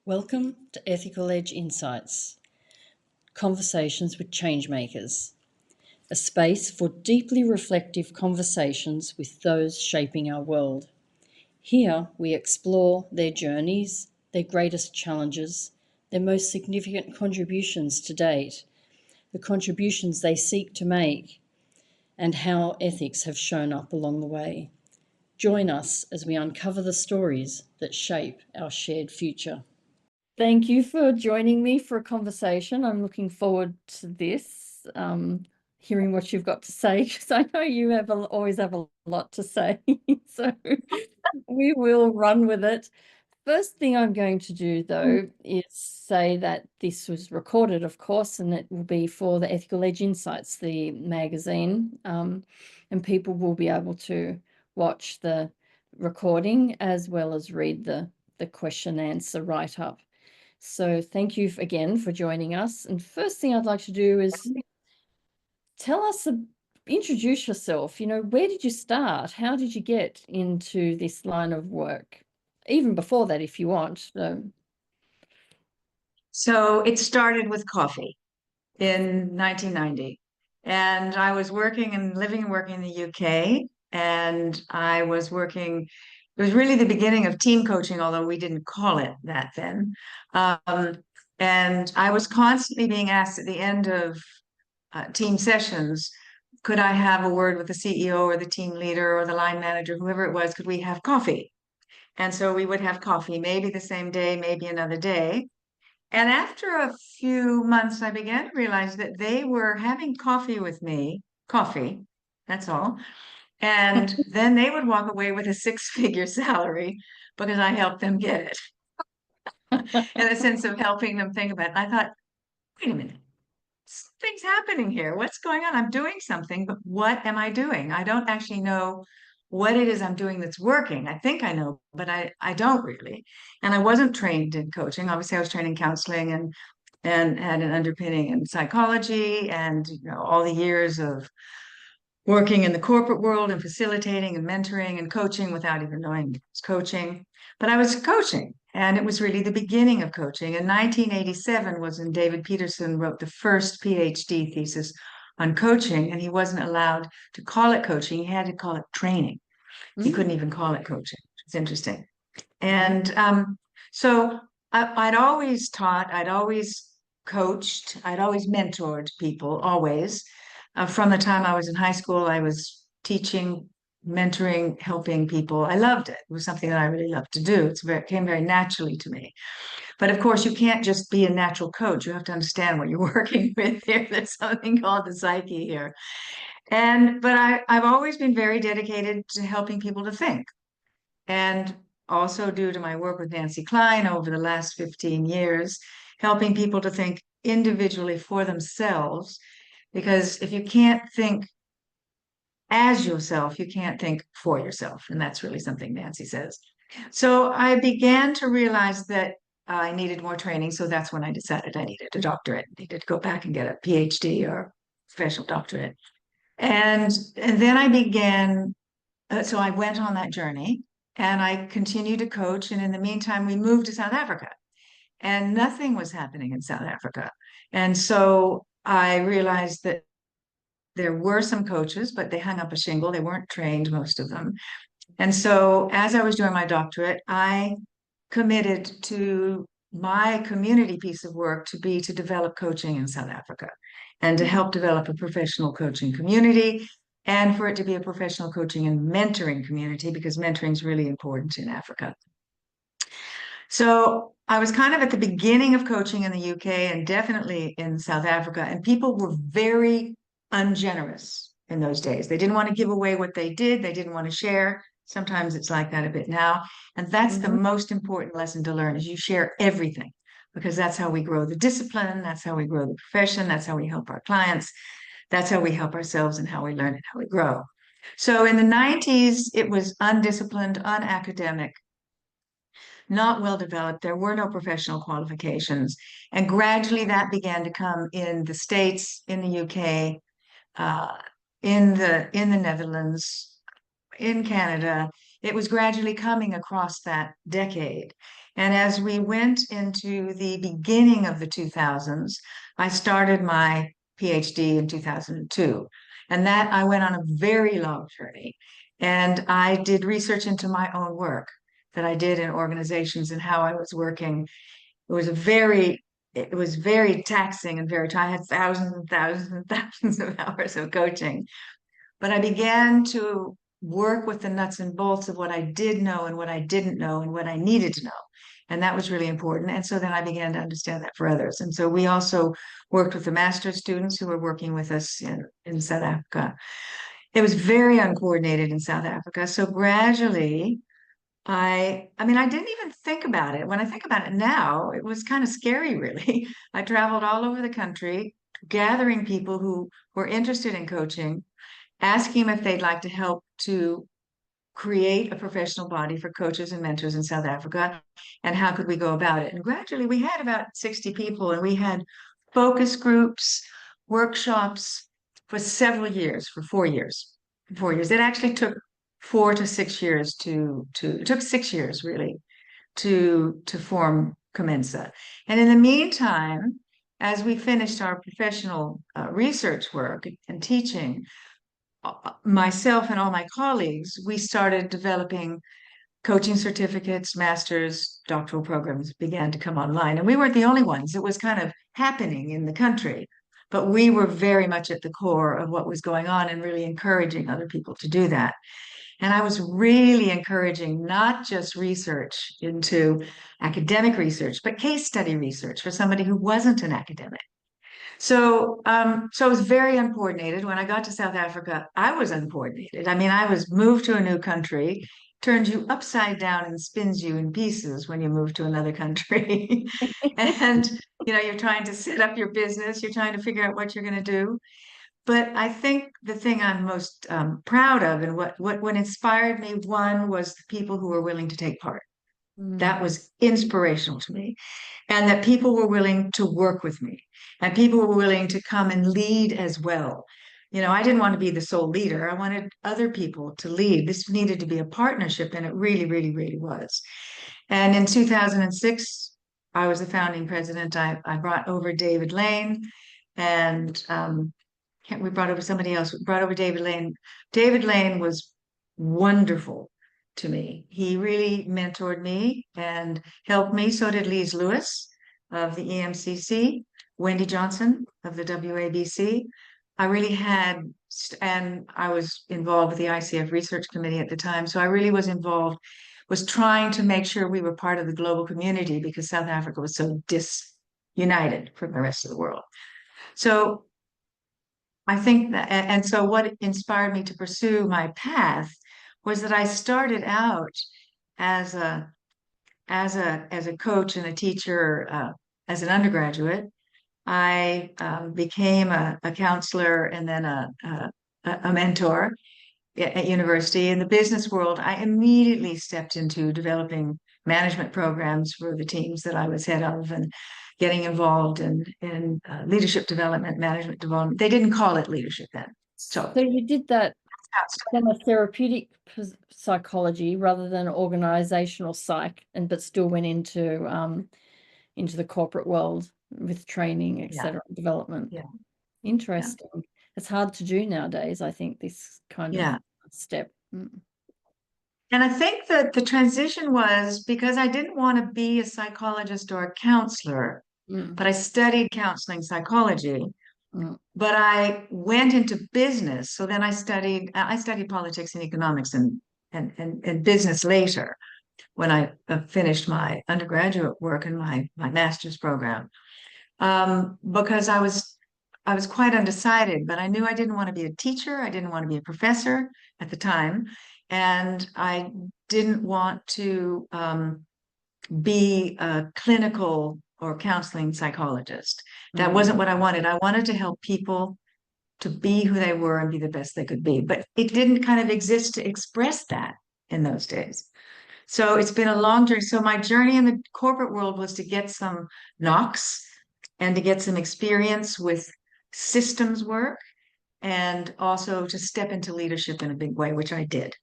Welcome to Ethical Edge Insights, Conversations with ChangeMakers, a space for deeply reflective conversations with those shaping our world. Here we explore their journeys, their greatest challenges, their most significant contributions to date, the contributions they seek to make, and how ethics have shown up along the way. Join us as we uncover the stories that shape our shared future. Thank you for joining me for a conversation. I'm looking forward to this, hearing what you've got to say, because I know you always have a lot to say. So we will run with it. First thing I'm going to do, though, is say that this was recorded, of course, and it will be for the Ethical Edge Insights, the magazine, and people will be able to watch the recording as well as read the question answer write-up. So thank you again for joining us. And first thing I'd like to do is introduce yourself. Where did you start? How did you get into this line of work? Even before that, if you want. So it started with coffee in 1990. And I was living and working in the UK. And I was working, it was really the beginning of team coaching, although we didn't call it that then. And I was constantly being asked at the end of team sessions, could I have a word with the CEO or the team leader or the line manager, whoever it was, could we have coffee? And so we would have coffee, maybe the same day, maybe another day. And after a few months, I began to realize that they were having coffee with me, that's all. And then they would walk away with a six-figure salary because I helped them get it. In a sense of helping them think about it. I thought, wait a minute, something's happening here. What's going on? I'm doing something, but what am I doing? I don't actually know what it is I'm doing that's working. I think I know, but I don't really. And I wasn't trained in coaching. Obviously, I was trained in counseling and had an underpinning in psychology and all the years of working in the corporate world and facilitating and mentoring and coaching without even knowing it was coaching. But I was coaching, and it was really the beginning of coaching. In 1987 was when David Peterson wrote the first PhD thesis on coaching, and he wasn't allowed to call it coaching. He had to call it training. He couldn't even call it coaching. It's interesting. And so I'd always taught, I'd always coached, I'd always mentored people, always. From the time I was in high school, I was teaching, mentoring, helping people. I loved it. It was something that I really loved to do. It came very naturally to me. But of course, you can't just be a natural coach. You have to understand what you're working with here. There's something called the psyche here. But I've always been very dedicated to helping people to think. And also due to my work with Nancy Klein over the last 15 years, helping people to think individually for themselves. Because if you can't think as yourself, you can't think for yourself. And that's really something Nancy says. So I began to realize that I needed more training. So that's when I decided I needed a doctorate, needed to go back and get a PhD or professional doctorate. And then I began, so I went on that journey and I continued to coach. And in the meantime, we moved to South Africa and nothing was happening in South Africa. And so I realized that there were some coaches, but they hung up a shingle. They weren't trained, most of them. And so as I was doing my doctorate, I committed to my community piece of work to be to develop coaching in South Africa and to help develop a professional coaching community and for it to be a professional coaching and mentoring community because mentoring is really important in Africa. So I was kind of at the beginning of coaching in the UK and definitely in South Africa, and people were very ungenerous in those days. They didn't want to give away what they did. They didn't want to share. Sometimes it's like that a bit now. And that's the most important lesson to learn is you share everything because that's how we grow the discipline. That's how we grow the profession. That's how we help our clients. That's how we help ourselves and how we learn and how we grow. So in the 90s, it was undisciplined, unacademic, not well developed. There were no professional qualifications. And gradually that began to come in the States, in the UK, in the Netherlands, in Canada. It was gradually coming across that decade. And as we went into the beginning of the 2000s, I started my PhD in 2002. And that I went on a very long journey. And I did research into my own work that I did in organizations and how I was working. It was very taxing and I had thousands and thousands and thousands of hours of coaching. But I began to work with the nuts and bolts of what I did know and what I didn't know and what I needed to know. And that was really important. And so then I began to understand that for others. And so we also worked with the master's students who were working with us in South Africa. It was very uncoordinated in South Africa. So gradually, I mean, I didn't even think about it. When I think about it now, it was kind of scary, really. I traveled all over the country, gathering people who were interested in coaching, asking them if they'd like to help to create a professional body for coaches and mentors in South Africa, and how could we go about it. And gradually we had about 60 people, and we had focus groups, workshops for several years, for 4 years. 4 years. It actually took 4 to 6 years it took 6 years really to form Comensa. And in the meantime, as we finished our professional research work and teaching, myself and all my colleagues, we started developing coaching certificates, masters, doctoral programs began to come online. And we weren't the only ones. It was kind of happening in the country, but we were very much at the core of what was going on and really encouraging other people to do that. And I was really encouraging not just research into academic research, but case study research for somebody who wasn't an academic. So it was very uncoordinated. When I got to South Africa, I was uncoordinated. I mean, I was moved to a new country, turns you upside down and spins you in pieces when you move to another country. And, you're trying to set up your business, you're trying to figure out what you're going to do. But I think the thing I'm most proud of and what inspired me, one was the people who were willing to take part. That was inspirational to me. And that people were willing to work with me and people were willing to come and lead as well. I didn't want to be the sole leader. I wanted other people to lead. This needed to be a partnership, and it really, really, really was. And in 2006, I was the founding president. I brought over David Lane, and we brought over somebody else. We brought over David Lane. David Lane was wonderful to me. He really mentored me and helped me. So did Lise Lewis of the EMCC, Wendy Johnson of the WABC. I really had, and I was involved with the ICF Research Committee at the time. So I really was involved, was trying to make sure we were part of the global community because South Africa was so disunited from the rest of the world. So I think that, and so what inspired me to pursue my path was that I started out as a coach and a teacher as an undergraduate. I became a counselor and then a mentor at university. In the business world, I immediately stepped into developing management programs for the teams that I was head of and getting involved in leadership development, management development. They didn't call it leadership then. So you did that from a therapeutic psychology rather than organizational psych, but still went into the corporate world with training, etc., development. Yeah. Interesting. Yeah. It's hard to do nowadays, I think, this kind of step. And I think that the transition was because I didn't want to be a psychologist or a counselor, but I studied counseling psychology. But I went into business. So then I studied politics and economics and business later when I finished my undergraduate work and my master's program. Because I was quite undecided, but I knew I didn't want to be a teacher. I didn't want to be a professor at the time. And I didn't want to be a clinical or counseling psychologist. That wasn't what I wanted. I wanted to help people to be who they were and be the best they could be. But it didn't kind of exist to express that in those days. So it's been a long journey. So my journey in the corporate world was to get some knocks and to get some experience with systems work and also to step into leadership in a big way, which I did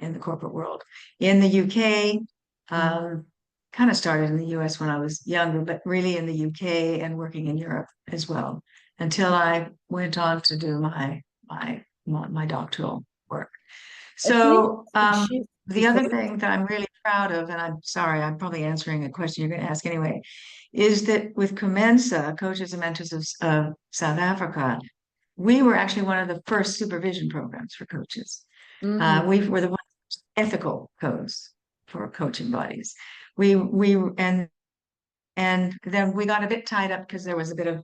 in the corporate world. In the UK, kind of started in the US when I was younger, but really in the UK and working in Europe as well, until I went on to do my doctoral work. It's an So interesting shift the other because thing that I'm really proud of, and I'm sorry, I'm probably answering a question you're going to ask anyway, is that with Comensa, Coaches and Mentors of South Africa, we were actually one of the first supervision programs for coaches. mhm. We were the one ethical codes for coaching bodies. We and then we got a bit tied up because there was a bit of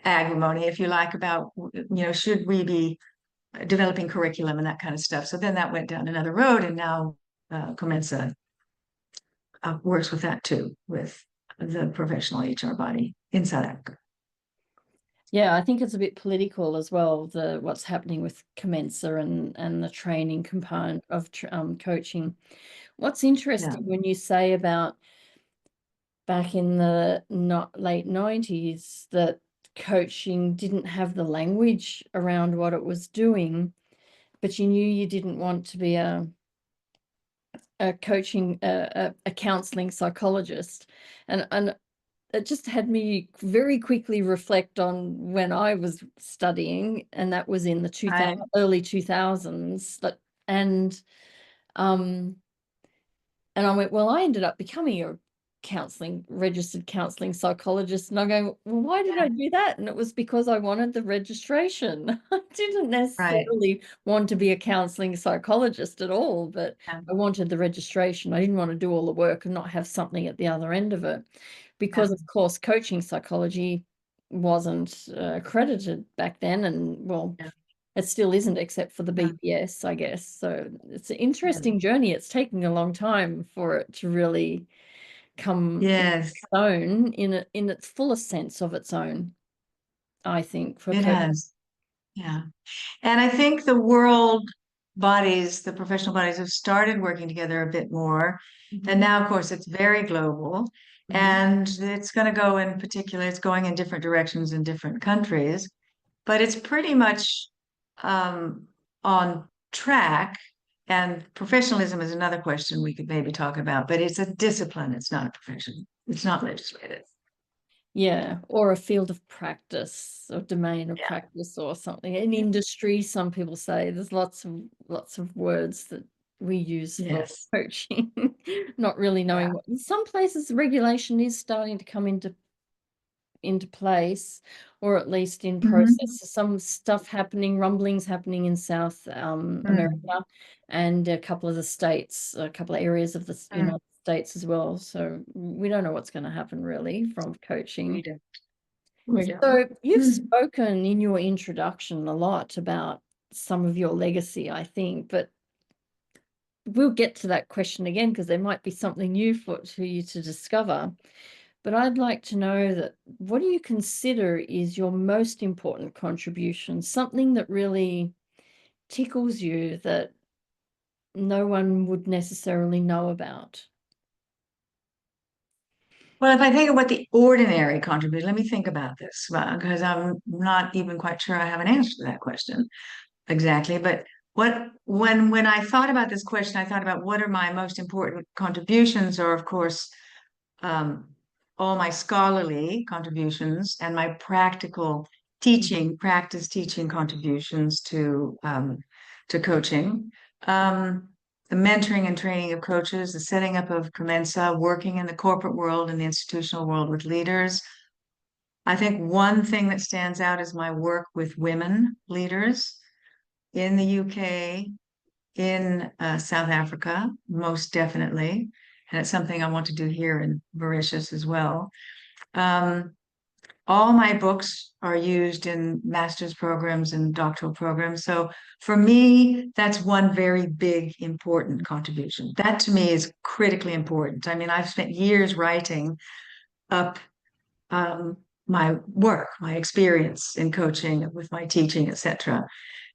agrimony, if you like, about should we be developing curriculum and that kind of stuff. So then that went down another road, and now Comensa works with that too, with the professional HR body in South Africa. Yeah, I think it's a bit political as well, the what's happening with Commensa and the training component of coaching. What's Yeah, interesting when you say about back in the late 90s that coaching didn't have the language around what it was doing, but you knew you didn't want to be a coaching a counseling psychologist, and it just had me very quickly reflect on when I was studying, and that was in the right, early 2000s. And um, and I went, well, I ended up becoming a registered counseling psychologist. And I go, well, why did I yeah, do that? And it was because I wanted the registration. I didn't right, necessarily want to be a counseling psychologist at all, but yeah, I wanted the registration. I didn't want to do all the work and not have something at the other end of it. yeah, Because, of course, coaching psychology wasn't accredited back then. And, well, yeah, it still isn't, except for the yeah. BPS, I guess. So it's an Yeah. interesting journey. It's taking a long time for it to really come in Yes, its own, in its fullest sense of its own, I think, for it coaching. has. Yeah. And I think the world bodies, the professional bodies, have started working together a bit more. And Mhm, now, of course, it's very global. mhm. And it's going to go in particular, it's going in different directions in different countries, but it's pretty much um, on track. And professionalism is another question we could maybe talk about, but it's a discipline, it's not a profession, it's not legislated. Yeah, or a field of practice or domain of Yeah. practice or something. In industry, some people say there's lots of words that we use for Yes. coaching, not really knowing Yeah. what. In some places, regulation is starting to come into place, or at least in Mhm. process. Some stuff happening, rumblings happening in South Mm. America and a couple of the states, a couple of areas of the Mm. United States as well. So we don't know what's going to happen really from We coaching. do. We do. So you've Mm. spoken in your introduction a lot about some of your legacy, I think, but we'll get to that question again because there might be something new for you to discover. But I'd like to know that what do you consider is your most important contribution, something that really tickles you that no one would necessarily know about? Well, if I think of what the ordinary contribution, let me think about this because I'm not even quite sure I have an answer to that question exactly. But when I thought about this question, I thought about what are my most important contributions, or of course, um, all my scholarly contributions and my practical practice teaching contributions to coaching. The mentoring and training of coaches, the setting up of Comensa, working in the corporate world and the institutional world with leaders. I think one thing that stands out is my work with women leaders in the UK, in South Africa, most definitely. And it's something I want to do here in Mauritius as well. Um, all my books are used in master's programs and doctoral programs. So for me, that's one very big, important contribution. That to me is critically important. I mean, I've spent years writing up um, my work, my experience in coaching with my teaching, etc.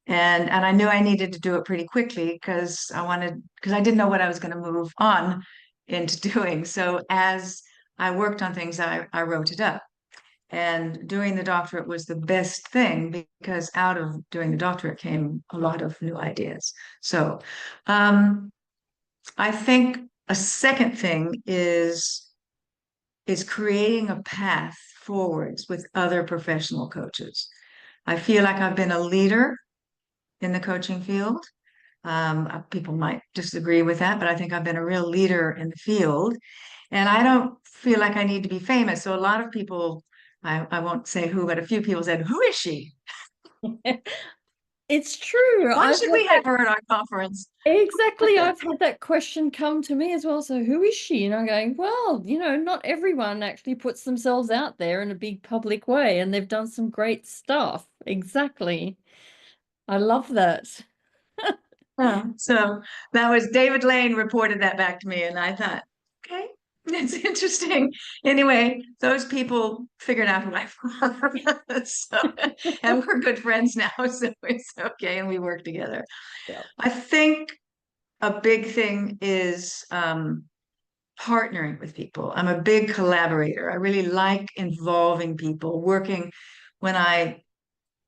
And I knew I needed to do it pretty quickly because I didn't know what I was going to move on into doing. So as I worked on things, I wrote it up. And doing the doctorate was the best thing because out of doing the doctorate came a lot of new ideas. So I think a second thing is creating a path forwards with other professional coaches. I feel like I've been a leader in the coaching field. People might disagree with that, but I think I've been a real leader in the field. And I don't feel like I need to be famous. So a lot of people, I won't say who, but a few people said, "Who is she? It's true. Why I've should had we have that her at our conference?" exactly. I've had that question come to me as well. So who is she? And I'm going, well, not everyone actually puts themselves out there in a big public way, and they've done some great stuff. Exactly. I love that. So that was David Lane reported that back to me, and I thought, okay, that's interesting. Anyway, those people figured out who I was. And we're good friends now, so it's okay, and we work together. Yeah. I think a big thing is partnering with people. I'm a big collaborator. I really like involving people, working when I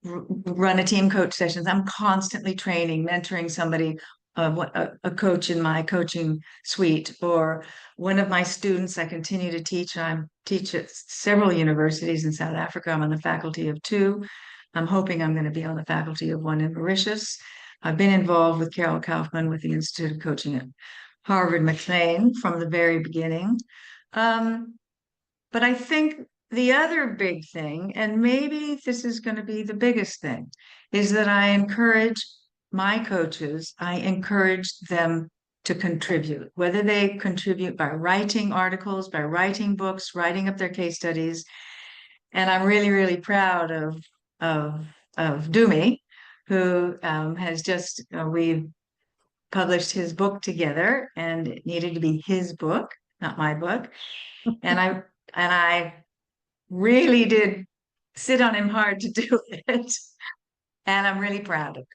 run a team coach sessions. I'm constantly training, mentoring somebody, a coach in my coaching suite, or one of my students I continue to teach. I teach at several universities in South Africa. I'm on the faculty of two. I'm hoping I'm going to be on the faculty of one in Mauritius. I've been involved with Carol Kaufman with the Institute of Coaching at Harvard McLean from the very beginning. Um, but I think the other big thing, and maybe this is going to be the biggest thing, is that I encourage my coaches, I encourage them to contribute, whether they contribute by writing articles, by writing books, writing up their case studies. And I'm really, really proud of, of Dumi, who has just, we've published his book together, and it needed to be his book, not my book. And I really did sit on him hard to do it. And I'm really proud of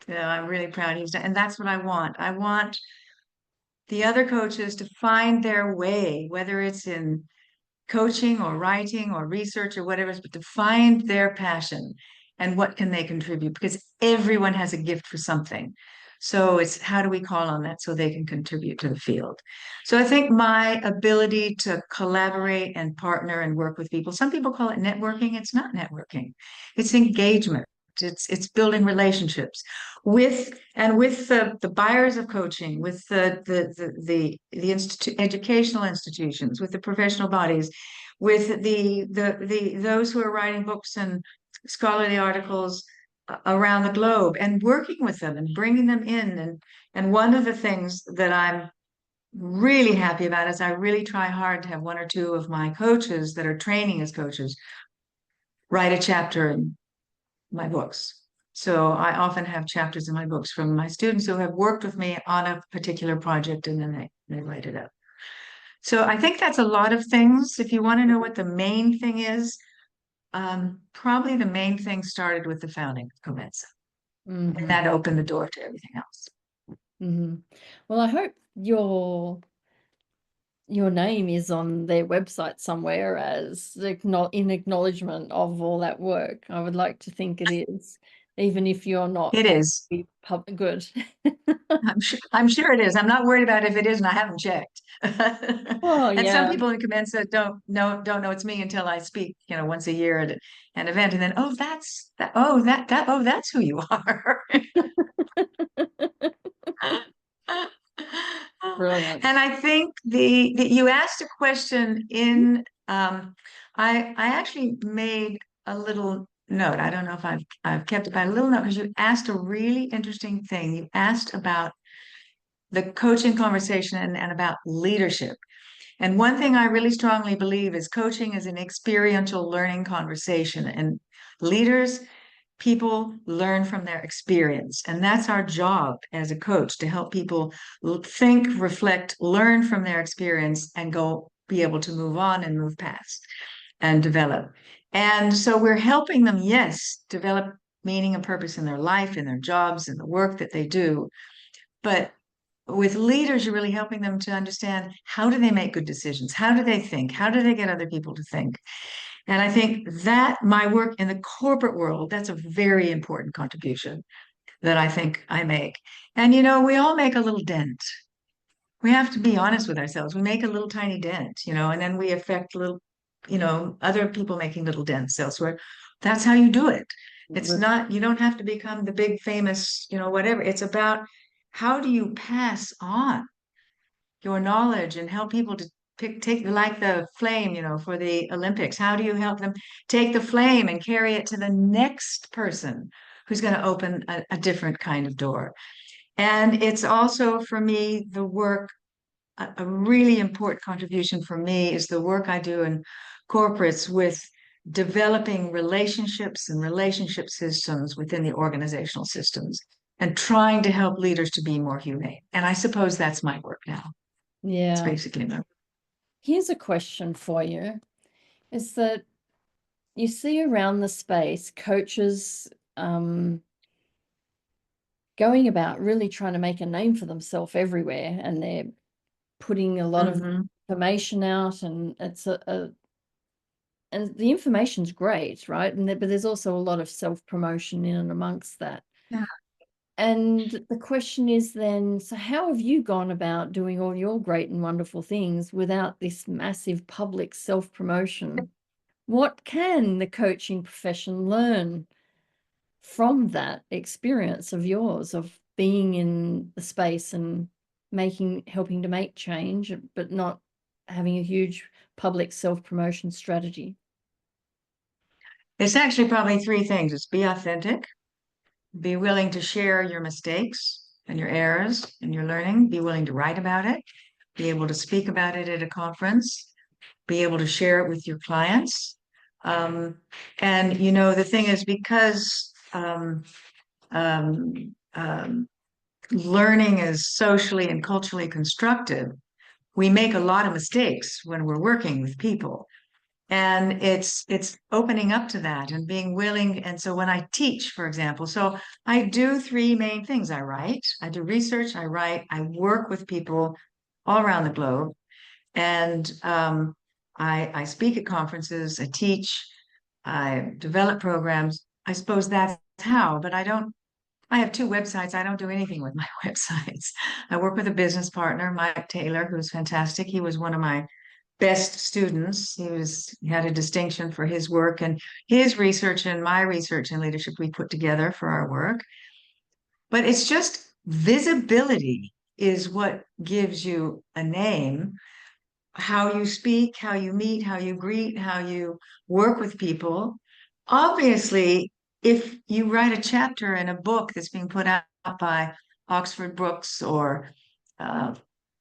it. I'm really proud he's done. And that's what I want. I want the other coaches to find their way, whether it's in coaching or writing or research or whatever, but to find their passion and what can they contribute, because everyone has a gift for something. So it's how do we call on that so they can contribute to the field? So I think my ability to collaborate and partner and work with people, some people call it networking. It's not networking. It's engagement. It's building relationships with the buyers of coaching, with the educational institutions, with the professional bodies, with the those who are writing books and scholarly articles around the globe, and working with them and bringing them in. And one of the things that I'm really happy about is I really try hard to have one or two of my coaches that are training as coaches write a chapter in my books. So I often have chapters in my books from my students who have worked with me on a particular project, and then they write it up. So I think that's a lot of things. If you want to know what the main thing is, probably the main thing started with the founding of Comensa. And Mhm. that opened the door to everything else. Mhm. Well, I hope your name is on their website somewhere as in acknowledgement of all that work. I would like to think it is, even if you're not It is. good. I'm sure it is. I'm not worried about if it is, and I haven't checked. Oh And some yeah. people in Comensa don't know it's me until I speak, once a year at an event, and then that's who you are. Brilliant. And I think you asked a question in I actually made a little note. I don't know if I've kept it, but a little note, because you asked a really interesting thing. You asked about the coaching conversation and about leadership. And one thing I really strongly believe is coaching is an experiential learning conversation, and leaders, people learn from their experience. And that's our job as a coach, to help people think, reflect, learn from their experience, and be able to move on and move past and develop. And so we're helping them, yes, develop meaning and purpose in their life, in their jobs, in the work that they do. But with leaders, you're really helping them to understand, how do they make good decisions? How do they think? How do they get other people to think? And I think that my work in the corporate world, that's a very important contribution that I think I make. And we all make a little dent. we have to be honest with ourselves. We make a little tiny dent, and then we affect little, other people making little dents elsewhere. That's how you do it. It's not, you don't have to become the big famous, whatever. It's about how do you pass on your knowledge and help people to take like the flame, for the Olympics. How do you help them take the flame and carry it to the next person who's going to open a different kind of door? And it's also for me, the work, a really important contribution for me is the work I do in corporates with developing relationships and relationship systems within the organizational systems and trying to help leaders to be more humane. And I suppose that's my work now. It's Yeah. basically my work. Here's a question for you, is that you see around the space coaches going about really trying to make a name for themselves everywhere, and they're putting a lot of information out, and it's and the information's great, right? But there's also a lot of self-promotion in and amongst that. Yeah. And the question is then, so how have you gone about doing all your great and wonderful things without this massive public self-promotion? What can the coaching profession learn from that experience of yours, of being in the space and helping to make change, but not having a huge public self-promotion strategy? It's actually probably three things. It's be authentic, be willing to share your mistakes and your errors and your learning, be willing to write about it, be able to speak about it at a conference, be able to share it with your clients. And the thing is, because learning is socially and culturally constructive, we make a lot of mistakes when we're working with people. And it's opening up to that and being willing. And so when I teach, for example, so I do three main things. I write, I do research, I write, I work with people all around the globe. And I speak at conferences, I teach, I develop programs. I suppose that's how, but I have two websites. I don't do anything with my websites. I work with a business partner, Mike Taylor, who's fantastic. He was one of my best students. He had a distinction for his work, and his research and my research and leadership we put together for our work. But it's just visibility is what gives you a name. How you speak, how you meet, how you greet, how you work with people. Obviously, if you write a chapter in a book that's being put out by Oxford Books or uh,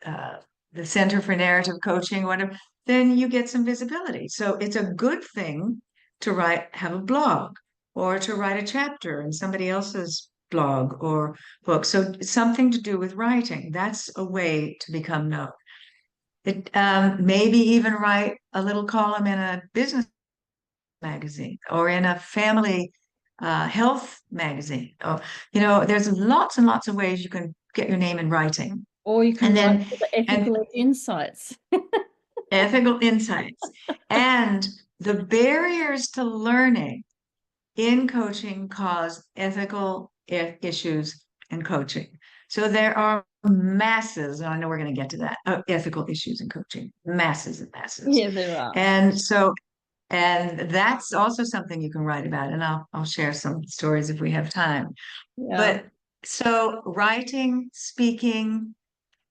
uh, the Center for Narrative Coaching, whatever, then you get some visibility. So it's a good thing to have a blog or to write a chapter in somebody else's blog or book. So it's something to do with writing. That's a way to become known. It maybe even write a little column in a business magazine or in a family health magazine. Or, there's lots and lots of ways you can get your name in writing. Or you can And write then for the ethical insights. ethical insights. And the barriers to learning in coaching cause ethical issues in coaching. So there are masses, and I know we're going to get to that, of ethical issues in coaching, masses and masses. Yeah, there are. And that's also something you can write about, and I'll share some stories if we have time. Yeah. But so writing, speaking,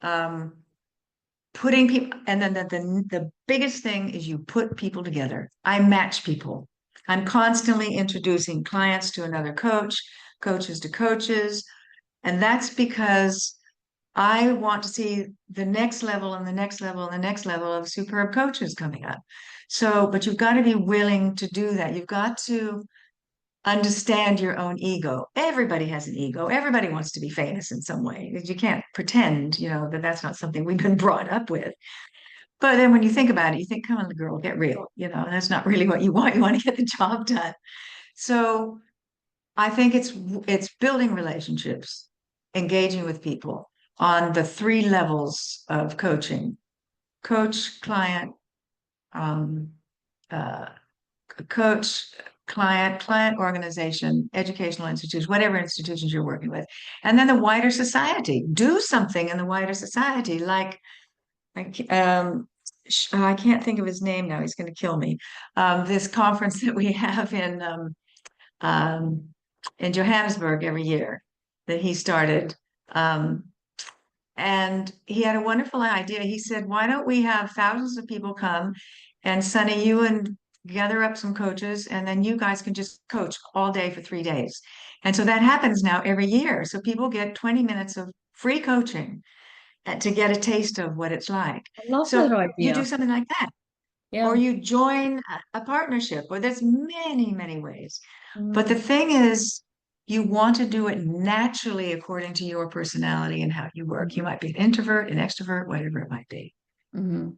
putting people, and then the biggest thing is you put people together. I match people. I'm constantly introducing clients to another coach, coaches to coaches, and that's because I want to see the next level and the next level and the next level of superb coaches coming up. So, but you've got to be willing to do that. You've got to understand your own ego. Everybody has an ego. Everybody wants to be famous in some way. You can't pretend, that that's not something we've been brought up with. But then when you think about it, you think, come on, girl, get real. That's not really what you want. You want to get the job done. So I think it's building relationships, engaging with people on the three levels of coaching: coach, client, uh, coach, client organization, educational institutions, whatever institutions you're working with, and then the wider society. Do something in the wider society, like I can't think of his name now. He's going to kill me. This conference that we have um, in Johannesburg every year that he started. And he had a wonderful idea. He said, why don't we have thousands of people come, and Sonny, you and gather up some coaches, and then you guys can just coach all day for 3 days. And so that happens now every year. So people get 20 minutes of free coaching to get a taste of what it's like. I love that So you do idea. something like that, or Yeah. you join a partnership, or there's many, many ways. But the Mm, thing is, you want to do it naturally according to your personality and how you work. You might be an introvert, an extrovert, whatever it might be. mm.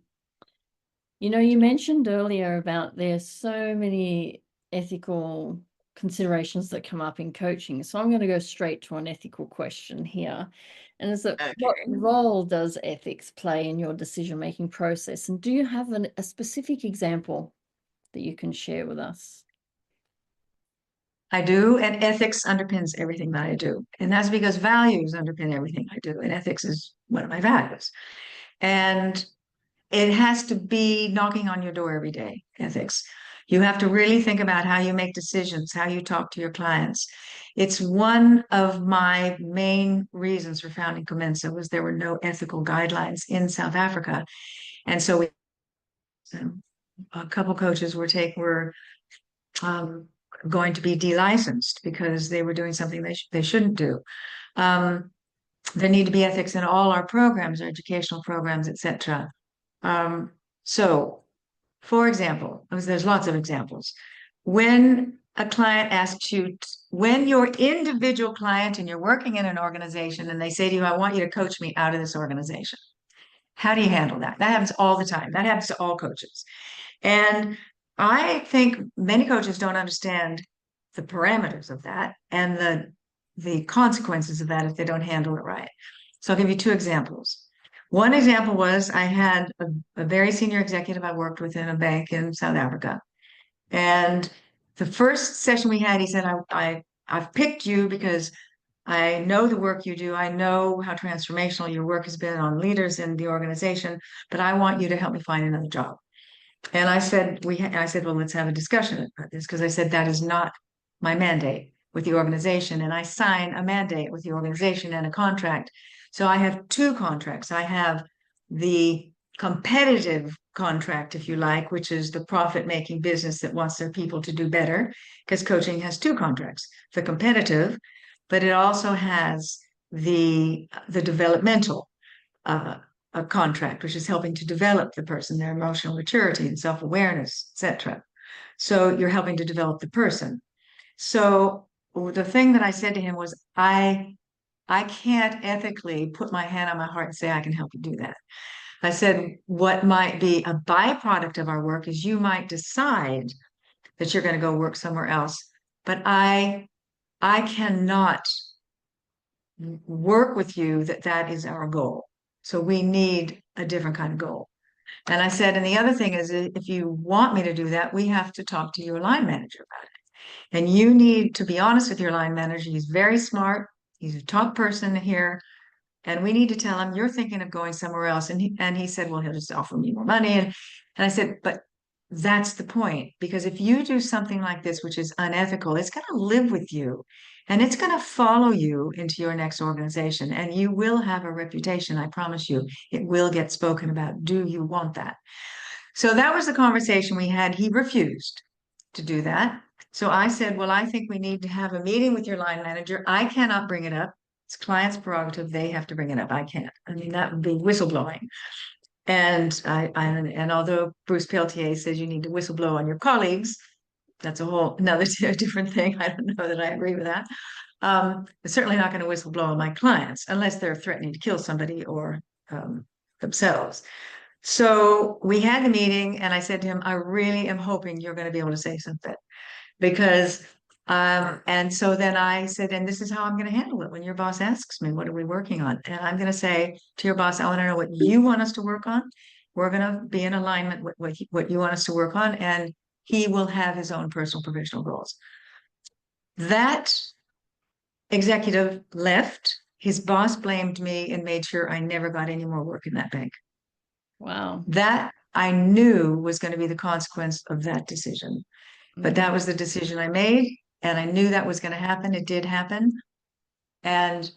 You know, you mentioned earlier about there's so many ethical considerations that come up in coaching. So I'm going to go straight to an ethical question here. And is that what Okay. role does ethics play in your decision-making process? And do you have a specific example that you can share with us? I do, and ethics underpins everything that I do. And that's because values underpin everything I do, and ethics is one of my values. And it has to be knocking on your door every day, ethics. You have to really think about how you make decisions, how you talk to your clients. It's one of my main reasons for founding Comensa was there were no ethical guidelines in South Africa. And so a couple coaches were um, going to be delicensed because they were doing something they shouldn't do. Um, there need to be ethics in all our programs, our educational programs, etc. So, for example, there's lots of examples. When a client asks you, when you're individual client and you're working in an organization and they say to you, I want you to coach me out of this organization. How do you handle that? That happens all the time. That happens to all coaches. And I think many coaches don't understand the parameters of that and the consequences of that if they don't handle it right. So I'll give you two examples. One example was I had a very senior executive I worked with in a bank in South Africa. And the first session we had, he said, I've picked you because I know the work you do. I know how transformational your work has been on leaders in the organization, but I want you to help me find another job. And I said, well, let's have a discussion about this because I said that is not my mandate with the organization. And I sign a mandate with the organization and a contract. So I have two contracts. I have the competitive contract, if you like, which is the profit-making business that wants their people to do better, because coaching has two contracts, the competitive, but it also has the developmental uh, a contract, which is helping to develop the person, their emotional maturity and self-awareness, etc. So you're helping to develop the person. So the thing that I said to him was, I can't ethically put my hand on my heart and say I can help you do that. I said, what might be a byproduct of our work is you might decide that you're going to go work somewhere else, but I cannot work with you that is our goal. So we need a different kind of goal. And I said, and the other thing is, if you want me to do that, we have to talk to your line manager about it. And you need to be honest with your line manager. He's very smart. He's a top person here. And we need to tell him you're thinking of going somewhere else. And he said, well, he'll just offer me more money. And I said, but that's the point. Because if you do something like this, which is unethical, it's going to live with you and it's going to follow you into your next organization. And you will have a reputation. I promise you, it will get spoken about. Do you want that? So that was the conversation we had. He refused to do that. So I said, well, I think we need to have a meeting with your line manager. I cannot bring it up. It's client's prerogative. They have to bring it up. I can't. I mean, that would be whistleblowing. And although Bruce Peltier says you need to whistleblow on your colleagues, that's another different thing. I don't know that I agree with that. It's certainly not going to whistleblow on my clients unless they're threatening to kill somebody or themselves. So we had the meeting, and I said to him, I really am hoping you're going to be able to say something because and so then I said, and this is how I'm going to handle it when your boss asks me, what are we working on? And I'm going to say to your boss, I want to know what you want us to work on. We're going to be in alignment with what you want us to work on. And he will have his own personal professional goals. That executive left. His boss blamed me and made sure I never got any more work in that bank. Wow. That I knew was going to be the consequence of that decision. But that was the decision I made, and I knew that was going to happen. It did happen. And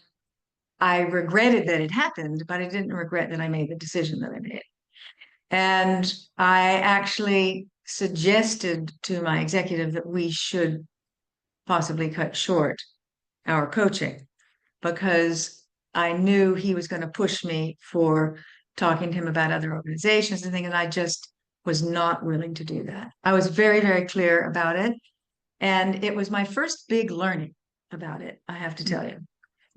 I regretted that it happened, but I didn't regret that I made the decision that I made. And I actually suggested to my executive that we should possibly cut short our coaching because I knew he was going to push me for talking to him about other organizations and things, and I just was not willing to do that. I was very, very clear about it. And it was my first big learning about it, I have to tell you.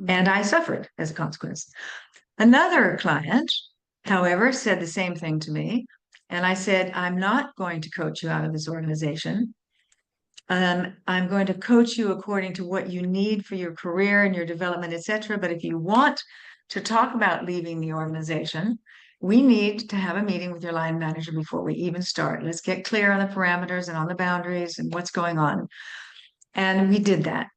And I suffered as a consequence. Another client, however, said the same thing to me. And I said, I'm not going to coach you out of this organization. I'm going to coach you according to what you need for your career and your development, etc. But if you want to talk about leaving the organization, we need to have a meeting with your line manager before we even start. Let's get clear on the parameters and on the boundaries and what's going on. And we did that.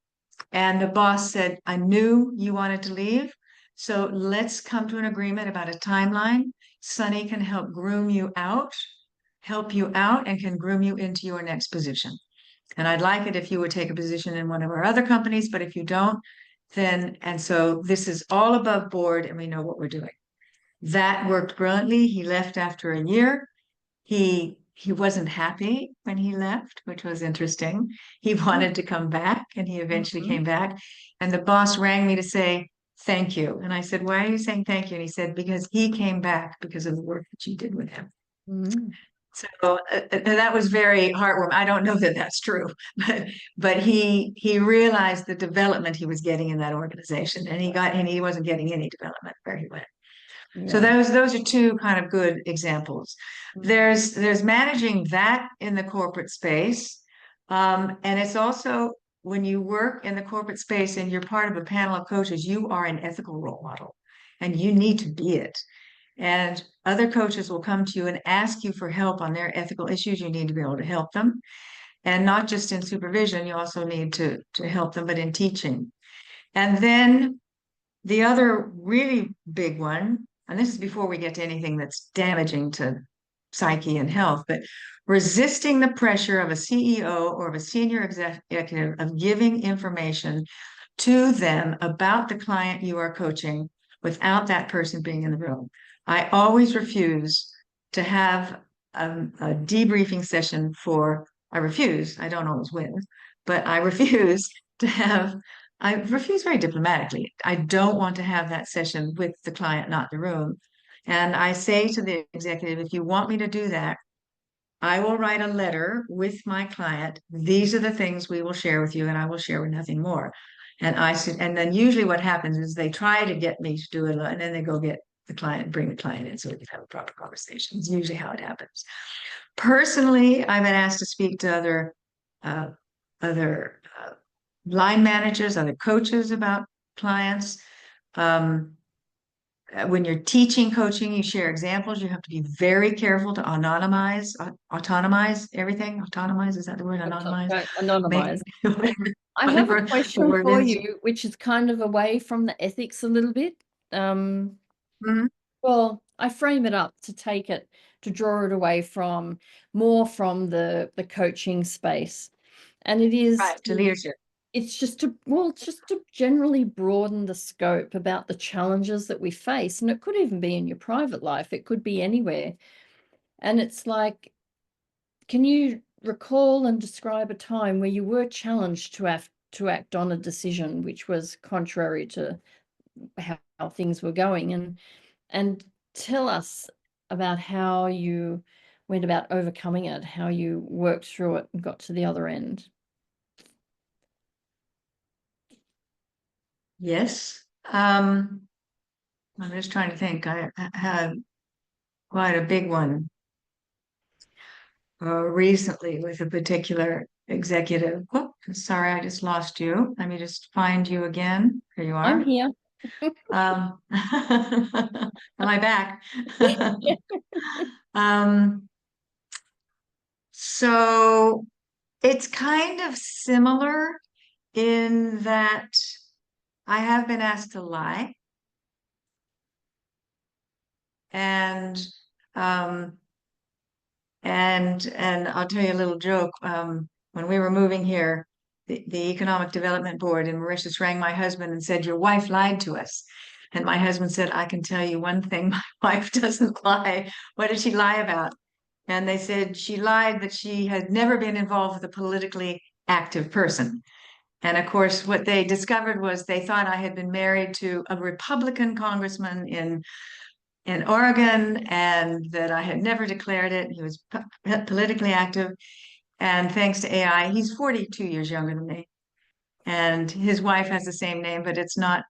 And the boss said, I knew you wanted to leave. So let's come to an agreement about a timeline. Sunny can help groom you out, help you out, and can groom you into your next position. And I'd like it if you would take a position in one of our other companies, but if you don't, then, and so this is all above board and we know what we're doing. That worked brilliantly. He left after a year. He wasn't happy when he left, which was interesting. He wanted to come back and he eventually came back. And the boss rang me to say, thank you. And I said, why are you saying thank you? And he said, because he came back because of the work that you did with him. So that was very heartwarming. I don't know that that's true, but he realized the development he was getting in that organization, and he wasn't getting any development where he went. So those are two kind of good examples. There's managing that in the corporate space, and it's also when you work in the corporate space and you're part of a panel of coaches, you are an ethical role model, and you need to be it. And other coaches will come to you and ask you for help on their ethical issues. You need to be able to help them. And not just in supervision, you also need to help them, but in teaching. And then the other really big one, and this is before we get to anything that's damaging to psyche and health, but resisting the pressure of a CEO or of a senior executive of giving information to them about the client you are coaching without that person being in the room. I always refuse to have a debriefing session I refuse, I don't always win, but I refuse very diplomatically. I don't want to have that session with the client, not the room. And I say to the executive, if you want me to do that, I will write a letter with my client. These are the things we will share with you, and I will share with nothing more. And then usually what happens is they try to get me to do it, and then they go get the client, bring the client in so we can have a proper conversation. It's usually how it happens. Personally, I've been asked to speak to other line managers, other coaches about clients. When you're teaching coaching, you share examples. You have to be very careful to autonomize everything. Autonomize, is that the word? Anonymize? Anonymize. I have a question for you, which is kind of away from the ethics a little bit. Well, I frame it up to draw it away more from the coaching space. And it is to leadership. It's just to generally broaden the scope about the challenges that we face. And it could even be in your private life. It could be anywhere. And it's like, can you recall and describe a time where you were challenged to act on a decision which was contrary to how things were going, and tell us about how you went about overcoming it, how you worked through it and got to the other end? Yes. I'm just trying to think. I had quite a big one recently with a particular executive. Oh, sorry, I just lost you. Let me just find you again. Here you are. I'm here. Am I back? So it's kind of similar in that I have been asked to lie, and um, and I'll tell you a little joke. When we were moving here, the Economic Development Board in Mauritius rang my husband and said, "Your wife lied to us." And my husband said, "I can tell you one thing, my wife doesn't lie." What did she lie about? And they said she lied that she had never been involved with a politically active person. And of course, what they discovered was they thought I had been married to a Republican congressman in Oregon, and that I had never declared it. He was politically active. And thanks to AI, he's 42 years younger than me. And his wife has the same name, but it's not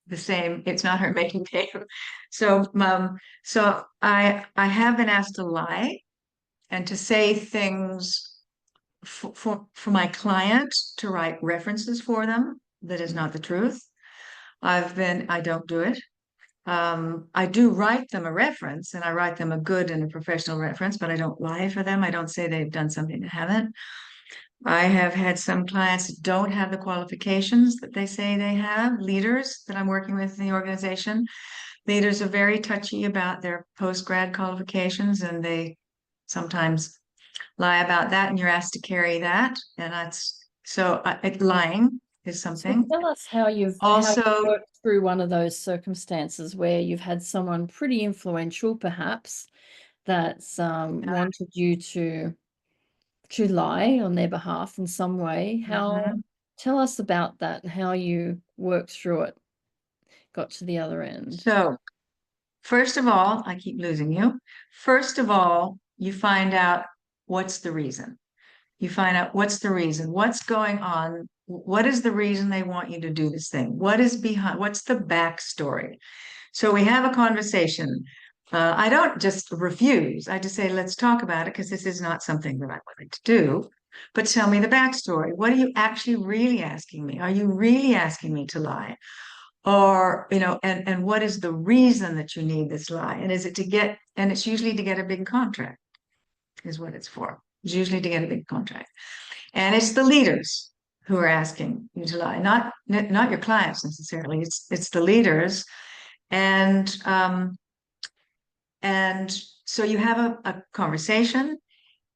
the same. It's not her maiden name. So I have been asked to lie and to say things for my client, to write references for them that is not the truth. I don't do it. I do write them a reference, and I write them a good and a professional reference, but I don't lie for them. I don't say they've done something they haven't. I have had some clients that don't have the qualifications that they say they have. Leaders that I'm working with in the organization, leaders are very touchy about their post-grad qualifications, and they sometimes lie about that, and you're asked to carry that. And that's so lying is So something. tell us how you've Also, worked through one of those circumstances where you've had someone pretty influential, perhaps, that's wanted you to lie on their behalf in some way. Tell us about that and how you worked through it, got to the other end. so first of all, I keep losing you. First of all, you find out what's the reason. You find out what's the reason, what's going on, what is the reason they want you to do this thing? What is behind, what's the backstory? So we have a conversation. I don't just refuse. I just say, let's talk about it because this is not something that I'm willing to do. But tell me the backstory. What are you actually really asking me? Are you really asking me to lie? Or, and what is the reason that you need this lie? And is it to get, and it's usually to get a big contract, is what it's for. It's usually to get a big contract. And it's the leaders who are asking you to lie, not your clients necessarily. It's the leaders. And and so you have a conversation,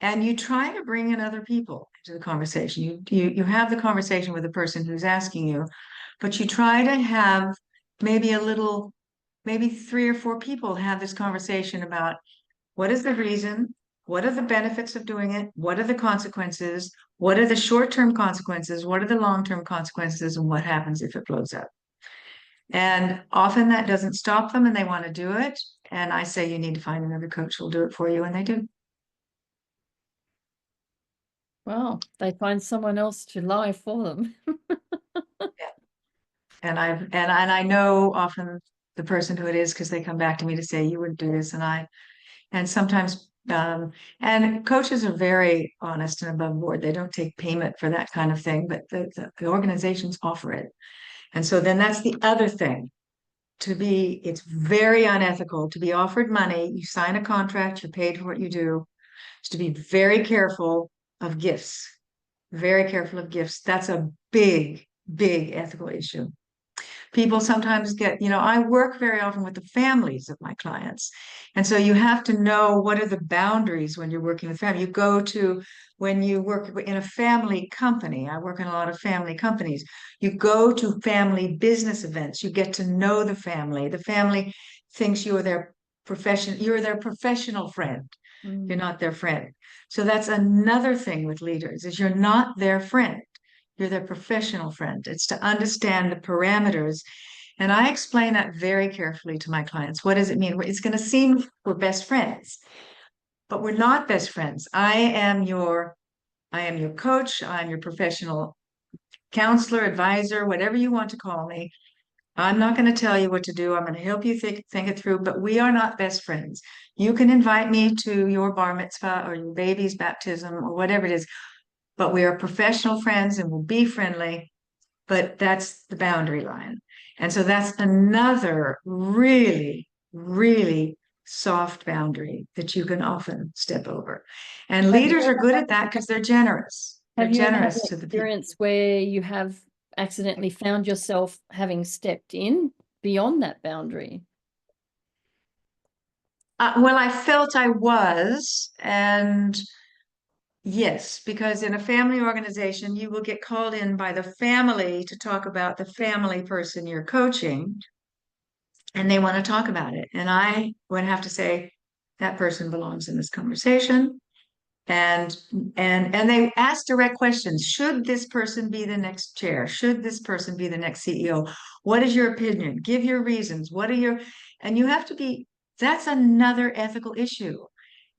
and you try to bring in other people into the conversation. You have the conversation with the person who's asking you, but you try to have maybe maybe 3 or 4 people have this conversation about what is the reason, what are the benefits of doing it, what are the consequences, what are the short-term consequences, what are the long-term consequences, and what happens if it blows up. And often that doesn't stop them and they want to do it. And I say, you need to find another coach who'll do it for you. And they do. Well, they find someone else to lie for them. And I know often the person who it is, because they come back to me to say, you wouldn't do this. And sometimes, and coaches are very honest and above board. They don't take payment for that kind of thing, but the organizations offer it. And so then that's the other thing. It's very unethical to be offered money. You sign a contract, you're paid for what you do. Is to be very careful of gifts, very careful of gifts. That's a big, big ethical issue. People sometimes I work very often with the families of my clients. And so you have to know what are the boundaries when you're working with family. When you work in a family company, I work in a lot of family companies. You go to family business events, you get to know the family. The family thinks you're their professional friend. You're not their friend. So that's another thing with leaders is you're not their friend. You're their professional friend. It's to understand the parameters. And I explain that very carefully to my clients. What does it mean? It's going to seem we're best friends, but we're not best friends. I am your coach. I'm your professional counselor, advisor, whatever you want to call me. I'm not going to tell you what to do. I'm going to help you think it through, but we are not best friends. You can invite me to your bar mitzvah or your baby's baptism or whatever it is, but we are professional friends and we'll be friendly, but that's the boundary line. And so that's another really, really soft boundary that you can often step over. And Have you leaders are ever good had, at that because they're generous. They're have you ever had generous an to the people. experience where you have accidentally found yourself having stepped in beyond that boundary? Well, I felt I was, and yes, because in a family organization, you will get called in by the family to talk about the family person you're coaching, and they want to talk about it. And I would have to say, that person belongs in this conversation. And and they ask direct questions. Should this person be the next chair? Should this person be the next CEO? What is your opinion? Give your reasons. What are your, and you have to be, that's another ethical issue.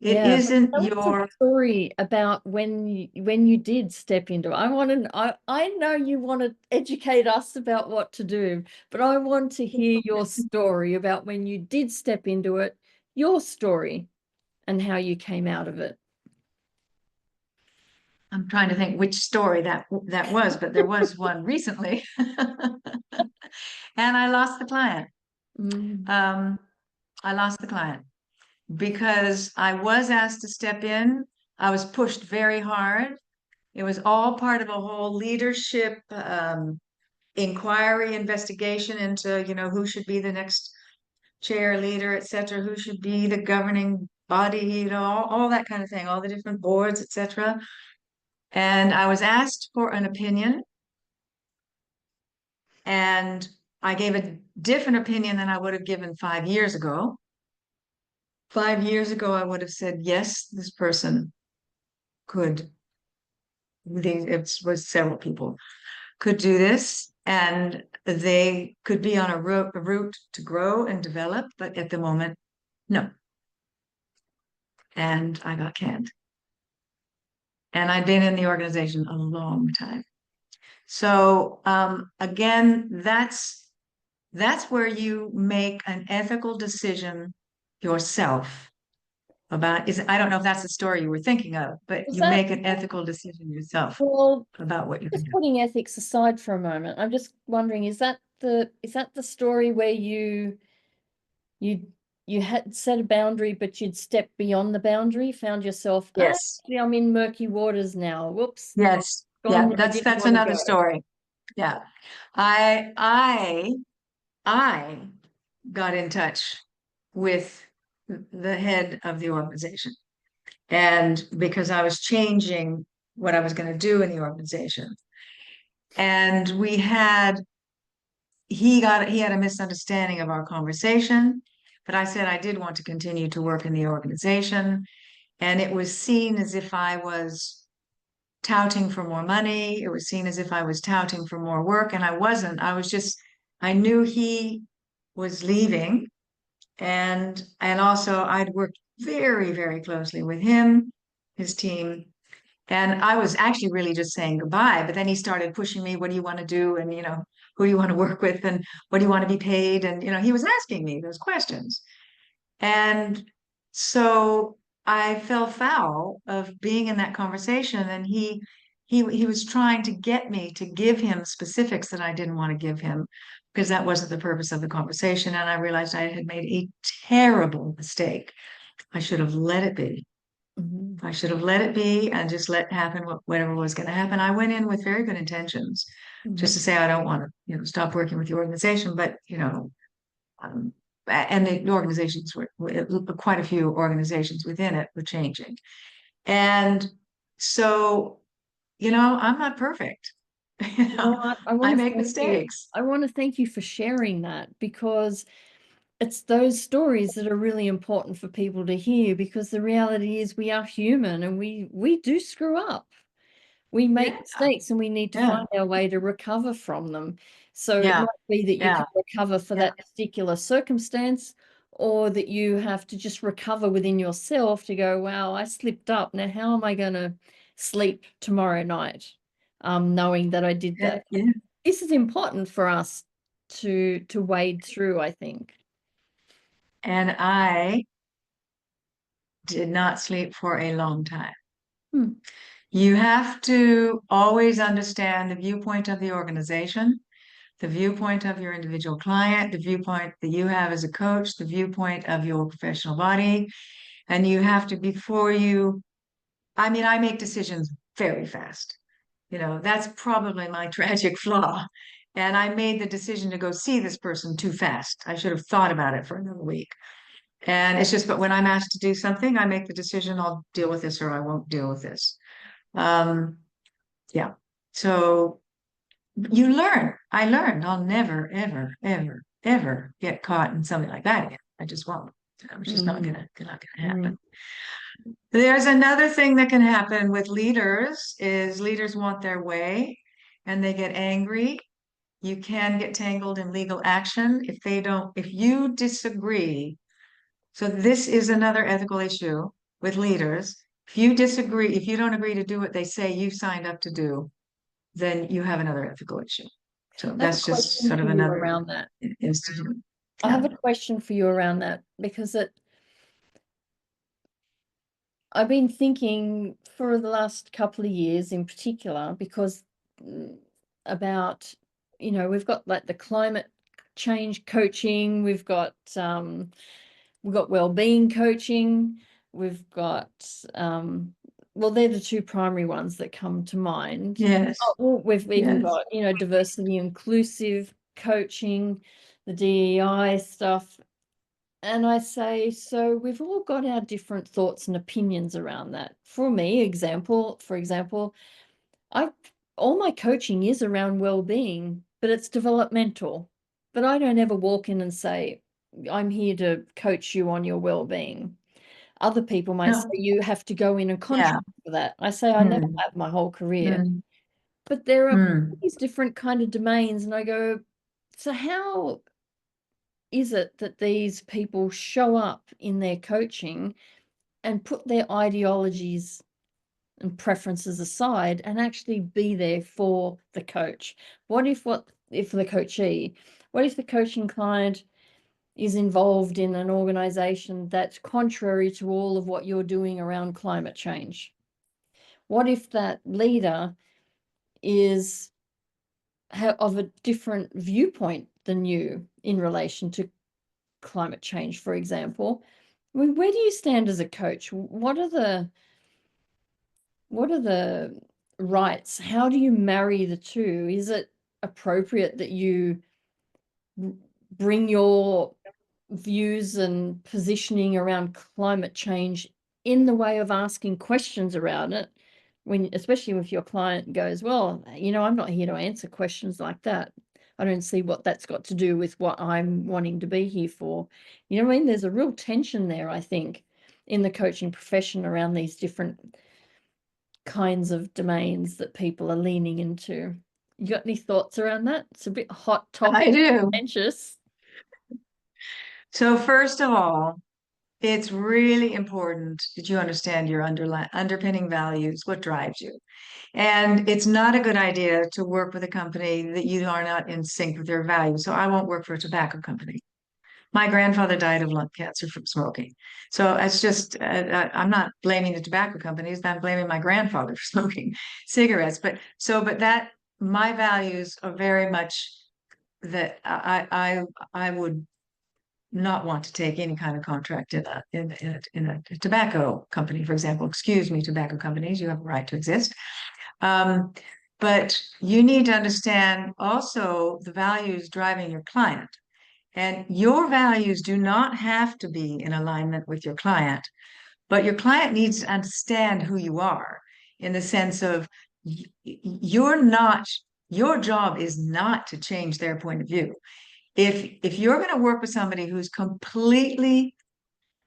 It Yeah, but isn't tell us a your, story about when you did step into it. I know you want to educate us about what to do, but I want to hear your story about when you did step into it, your story, and how you came out of it. I'm trying to think which story that was, but there was one recently. And I lost the client. Mm. Um, I lost the client because I was asked to step in. I was pushed very hard. It was all part of a whole leadership inquiry investigation into, who should be the next chair leader, et cetera, who should be the governing body, all that kind of thing, all the different boards, et cetera. And I was asked for an opinion, and I gave a different opinion than I would have given 5 years ago. 5 years ago, I would have said, yes, this person could, it was several people could do this, and they could be on a route to grow and develop, but at the moment, no. And I got canned. And I'd been in the organization a long time. So again, that's where you make an ethical decision yourself about, is, I don't know if that's the story you were thinking of, but Was you that, make an ethical decision yourself well, about what you can just do. putting ethics aside for a moment, I'm just wondering, is that the story where you you had set a boundary, but you'd stepped beyond the boundary, found yourself, Yes. actually, I'm in murky waters now. Whoops, Yes. gone Yeah, where I that's didn't that's want to another go. story. Yeah. I I I got in touch with the head of the organization. And because I was changing what I was going to do in the organization. And he had a misunderstanding of our conversation, but I said I did want to continue to work in the organization. And it was seen as if I was touting for more money. It was seen as if I was touting for more work, and I wasn't. I knew he was leaving, and also I'd worked very, very closely with him, his team, and I was actually really just saying goodbye. But then he started pushing me, what do you want to do? And, who do you want to work with? And what do you want to be paid? And, he was asking me those questions. And so I fell foul of being in that conversation, and he was trying to get me to give him specifics that I didn't want to give him because that wasn't the purpose of the conversation. And I realized I had made a terrible mistake. I should have let it be. Mhm. I should have let it be and just let happen whatever was going to happen. I went in with very good intentions, just to Mhm. say I don't want to, stop working with the organization, but um, and the organizations quite a few organizations within it were changing. And so, I'm not perfect. You You know know, what? I want I to make thank you. mistakes. I want to thank you for sharing that, because it's those stories that are really important for people to hear, because the reality is we are human and we do screw up. We make Yeah, mistakes and we need to yeah, find our way to recover from them. So it yeah, might be that you yeah, can recover for yeah. that particular circumstance, or that you have to just recover within yourself to go, wow, I slipped up. Now, how am I going to sleep tomorrow night, knowing that I did that? Yeah. This is important for us to wade through, I think. And I did not sleep for a long time. Hmm. You have to always understand the viewpoint of the organization. the viewpoint of your individual client, the viewpoint that you have as a coach, the viewpoint of your professional body. And you have to, before you, I mean, I make decisions very fast. That's probably my tragic flaw. And I made the decision to go see this person too fast. I should have thought about it for another week. And it's just, but when I'm asked to do something, I make the decision, I'll deal with this or I won't deal with this. Yeah. So you learn. I learned I'll never, ever, ever, ever get caught in something like that again. I just won't. It's just not gonna happen. There's another thing that can happen with leaders is leaders want their way and they get angry. You can get tangled in legal action if you disagree. So this is another ethical issue with leaders. If you disagree, if you don't agree to do what they say you signed up to do, then you have another ethical issue. So I have a that's just question sort for of you another around that. institute. I have a question for you around that because I've been thinking for the last couple of years in particular, because about, we've got like the climate change coaching, we've got well-being coaching, we've got well, they're the two primary ones that come to mind. Yes. Well, we've even Yes. got, diversity inclusive coaching, the DEI stuff. And I say, so we've all got our different thoughts and opinions around that. For me, for example, all my coaching is around well-being, but it's developmental. But I don't ever walk in and say, I'm here to coach you on your well-being. Other people might say you have to go in and contract for that. I say I never have my whole career. But there are these different kind of domains, and I go, so how is it that these people show up in their coaching and put their ideologies and preferences aside and actually be there for the coach? What if the coachee, what if the coaching client is involved in an organization that's contrary to all of what you're doing around climate change? What if that leader is of a different viewpoint than you in relation to climate change, for example? I mean, where do you stand as a coach? What are the rights? How do you marry the two? Is it appropriate that you bring your views and positioning around climate change in the way of asking questions around it, especially if your client goes, well, I'm not here to answer questions like that. I don't see what that's got to do with what I'm wanting to be here for. You know what I mean? There's a real tension there, I think, in the coaching profession around these different kinds of domains that people are leaning into. You got any thoughts around that? It's a bit hot topic. I do. Anxious. So first of all, it's really important that you understand your underpinning values, what drives you. And it's not a good idea to work with a company that you are not in sync with their values. So I won't work for a tobacco company. My grandfather died of lung cancer from smoking. So it's just, I'm not blaming the tobacco companies. I'm blaming my grandfather for smoking cigarettes. But my values are very much that I would not want to take any kind of contract in a tobacco company, for example. Excuse me, tobacco companies, you have a right to exist. But you need to understand also the values driving your client. And your values do not have to be in alignment with your client, but your client needs to understand who you are in the sense of your job is not to change their point of view. If you're going to work with somebody who's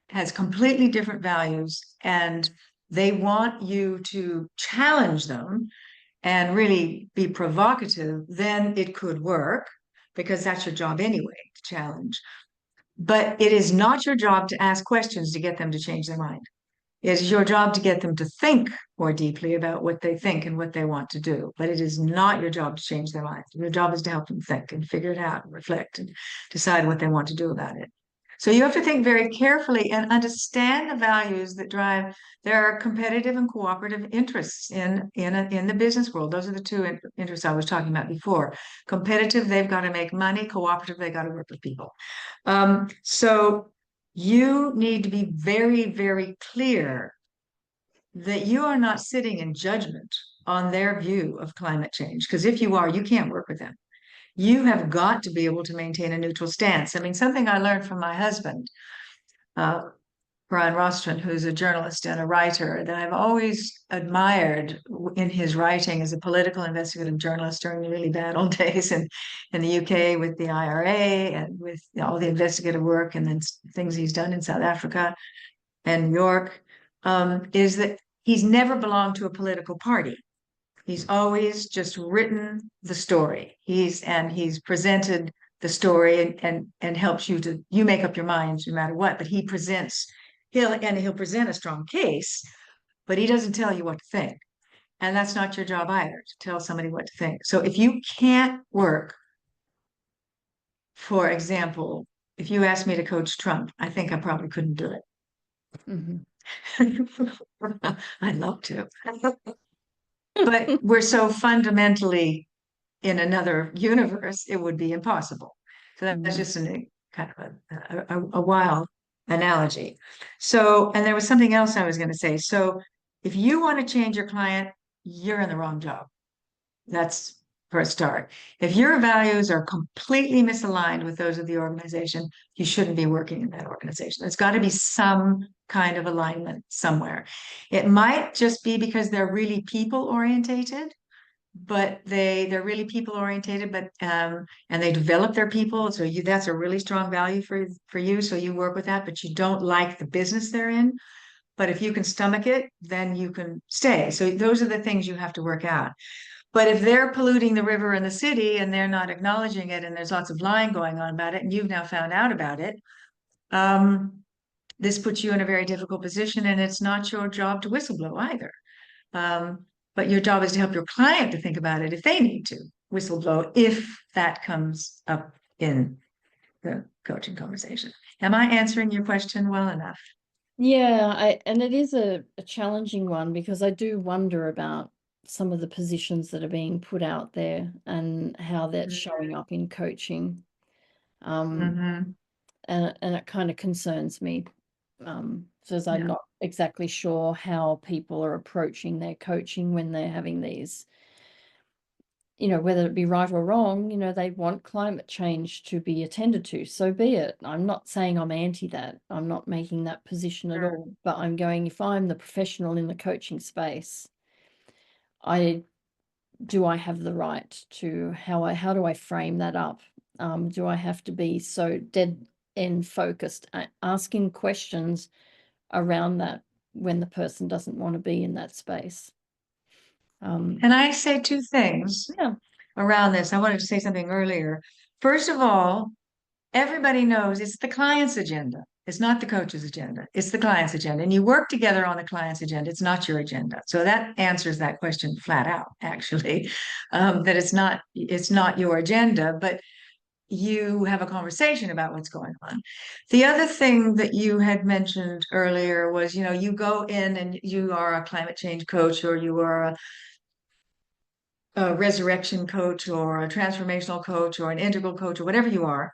has completely different values and they want you to challenge them and really be provocative, then it could work because that's your job anyway, to challenge. But it is not your job to ask questions to get them to change their mind. It is your job to get them to think more deeply about what they think and what they want to do. But it is not your job to change their mind. Your job is to help them think and figure it out and reflect and decide what they want to do about it. So you have to think very carefully and understand the values that drive. There are competitive and cooperative interests in the business world. Those are the two interests I was talking about before. Competitive, they've got to make money. Cooperative, they got to work with people. So you need to be very, very clear that you are not sitting in judgment on their view of climate change. Because if you are, you can't work with them. You have got to be able to maintain a neutral stance. I mean, something I learned from my husband, uh, Stout Rostron, who's a journalist and a writer that I've always admired in his writing as a political investigative journalist during the really bad old days in the UK with the IRA and with all the investigative work and then things he's done in South Africa and New York, is that he's never belonged to a political party. He's always just written the story. He's presented the story and helps you make up your minds no matter what. But he presents, he'll present a strong case, but he doesn't tell you what to think. And that's not your job either, to tell somebody what to think. So if you can't work, for example, if you asked me to coach Trump, I think I probably couldn't do it. I'd love to. But we're so fundamentally in another universe, it would be impossible. So that's just kind of a wild analogy. So, and there was something else I was going to say. So if you want to change your client, you're in the wrong job. That's for a start. If your values are completely misaligned with those of the organization, you shouldn't be working in that organization. There's got to be some kind of alignment somewhere. It might just be because they're really people orientated, but they're really people orientated, but and they develop their people. So that's a really strong value for you. So you work with that, but you don't like the business they're in. But if you can stomach it, then you can stay. So those are the things you have to work out. But if they're polluting the river in the city and they're not acknowledging it, and there's lots of lying going on about it, and you've now found out about it, this puts you in a very difficult position, and it's not your job to whistleblow either. But your job is to help your client to think about it if they need to whistleblow, if that comes up in the coaching conversation. Am I answering your question well enough? Yeah, and it is a challenging one, because I do wonder about some of the positions that are being put out there and how that's showing up in coaching. And it kind of concerns me, because I'm not exactly sure how people are approaching their coaching when they're having these, whether it be right or wrong, they want climate change to be attended to. So be it. I'm not saying I'm anti that. I'm not making that position at all. But I'm going, if I'm the professional in the coaching space, do I have the right to, how do I frame that up? Do I have to be so dead end focused, asking questions around that when the person doesn't want to be in that space? And I say two things around this. I wanted to say something earlier. First of all, everybody knows it's the client's agenda. It's not the coach's agenda. It's the client's agenda. And you work together on the client's agenda. It's not your agenda. So that answers that question flat out, actually, that it's not your agenda, but you have a conversation about what's going on. The other thing that you had mentioned earlier was, you go in and you are a climate change coach, or you are a resurrection coach, or a transformational coach, or an integral coach, or whatever you are.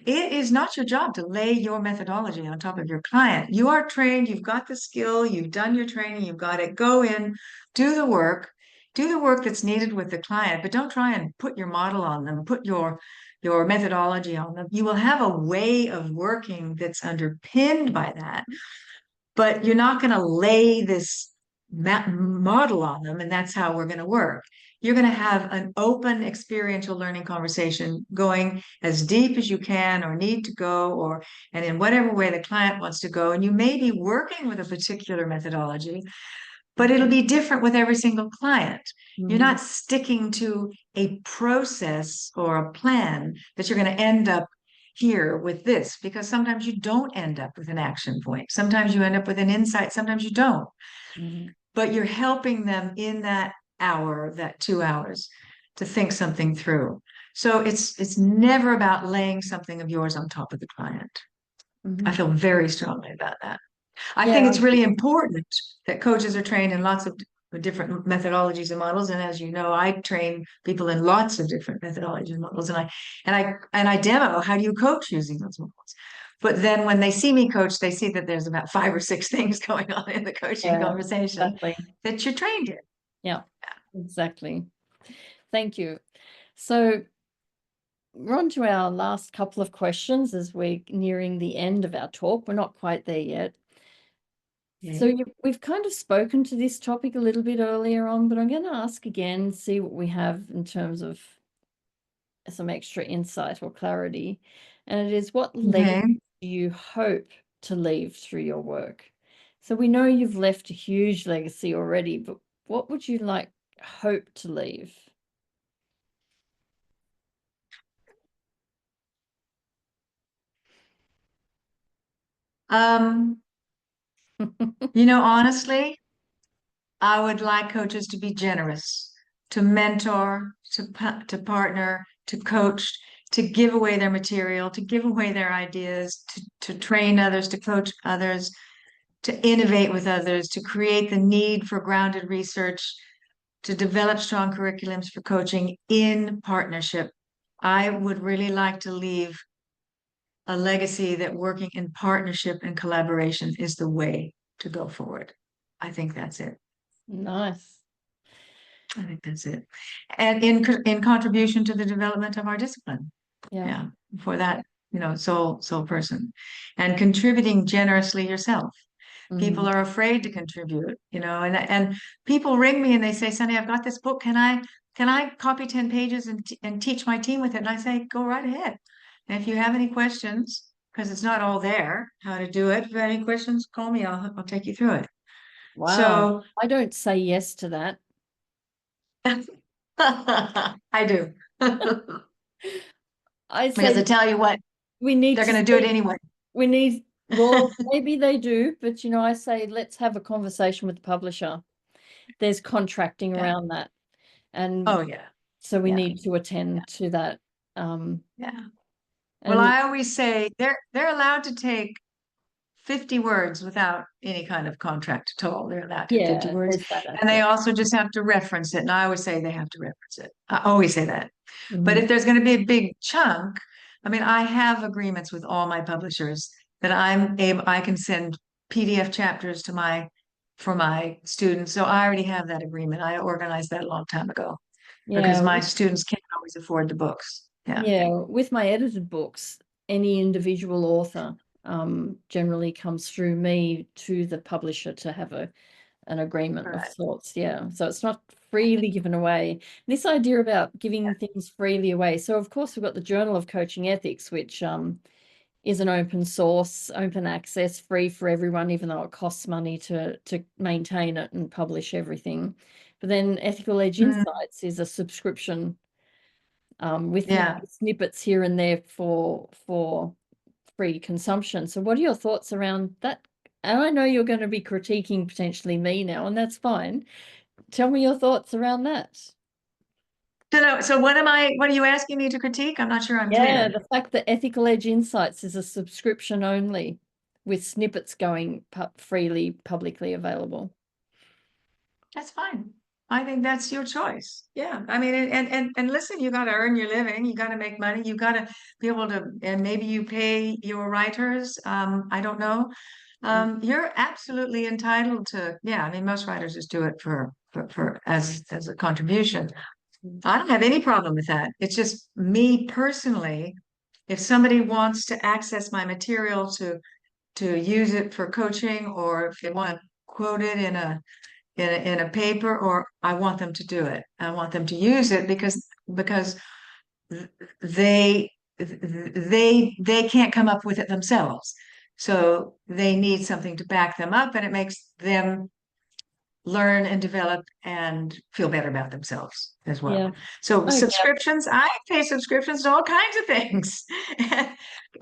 It is not your job to lay your methodology on top of your client. You are trained, you've got the skill, you've done your training, you've got it. Go in, do the work that's needed with the client, but don't try and put your model on them, put your methodology on them. You will have a way of working that's underpinned by that, but you're not going to lay this model on them, and that's how we're going to work. You're going to have an open experiential learning conversation going as deep as you can or need to go, and in whatever way the client wants to go. And you may be working with a particular methodology, but it'll be different with every single client. You're not sticking to a process or a plan that you're going to end up here with this, because sometimes you don't end up with an action point. Sometimes you end up with an insight, sometimes you don't. But you're helping them in that hour, that 2 hours, to think something through. So it's never about laying something of yours on top of the client. I Mhm. feel very strongly about that. I think Yeah. it's really important that coaches are trained in lots of different methodologies and models. And as you know, I train people in lots of different methodologies and models, and I demo how do you coach using those models. But then when they see me coach, they see that there's about 5 or 6 things going on in the coaching Yeah, conversation exactly. that you're trained in. Yeah, exactly. Thank you. So we're on to our last couple of questions as we're nearing the end of our talk. We're not quite there yet. So Okay. we've kind of spoken to this topic a little bit earlier on, but I'm going to ask again, see what we have in terms of some extra insight or clarity. And it is, what legacy Okay. do you hope to leave through your work? So we know you've left a huge legacy already, but what would you hope to leave? Um, honestly, I would like coaches to be generous, to mentor, to partner, to coach, to give away their material, to give away their ideas, to train others, to coach others, to innovate with others, to create the need for grounded research, to develop strong curriculums for coaching in partnership. I would really like to leave a legacy that working in partnership and collaboration is the way to go forward. I think that's it. Nice. I think that's it. And in contribution to the development of our discipline. Yeah. Yeah, for that, soul person. And contributing generously yourself. People Mm. are afraid to contribute, and people ring me and they say, Sunny, I've got this book. Can I copy 10 pages and teach my team with it? And I say, go right ahead. And if you have any questions, because it's not all there, how to do it, if you have any questions, call me. I'll take you through it. Wow. So I don't say yes to that. I do. I Because say I tell you what, we need they're to going to do it speak. anyway. Well, maybe they do, but I say let's have a conversation with the publisher. There's contracting Yeah. around that. And Oh, yeah. so we Yeah. need to attend to that. Yeah. Well, And I always say they're allowed to take 50 words without any kind of contract at all. They're allowed to have 50 yeah, words. there's that And they aspect. also just have to reference it. And I always say they have to reference it. I always say that. But Mhm. if there's going to be a big chunk, I mean, I have agreements with all my publishers that I can send PDF chapters for my students. So I already have that agreement. I organized that a long time ago because Yeah, my students can't always afford the books. Yeah. yeah. With my edited books, any individual author generally comes through me to the publisher to have an agreement of Correct. sorts. Yeah. So it's not freely given away. This idea about giving things freely away. So of course we've got the Journal of Coaching Ethics, which is an open source, open access, free for everyone, even though it costs money to maintain it and publish everything. But then Ethical Edge Mm, Insights is a subscription with yeah. snippets here and there for free consumption. So what are your thoughts around that? And I know you're going to be critiquing potentially me now, and that's fine. Tell me your thoughts around that. So what are you asking me to critique? I'm not sure I'm Yeah, clear. the fact that Ethical Edge Insights is a subscription only with snippets going freely publicly available. That's fine. I think that's your choice. Yeah. I mean, and listen, you got to earn your living. You got to make money. You got to be able to, and maybe you pay your writers. I don't know. Mm. You're absolutely entitled to, yeah. I mean, most writers just do it as a contribution. I don't have any problem with that. It's just me personally, if somebody wants to access my material to use it for coaching, or if they want to quote it in a paper, or I want them to do it. I want them to use it because they they can't come up with it themselves. So they need something to back them up, and it makes them learn and develop and feel better about themselves as well. Yeah. So Okay. subscriptions, I pay subscriptions to all kinds of things.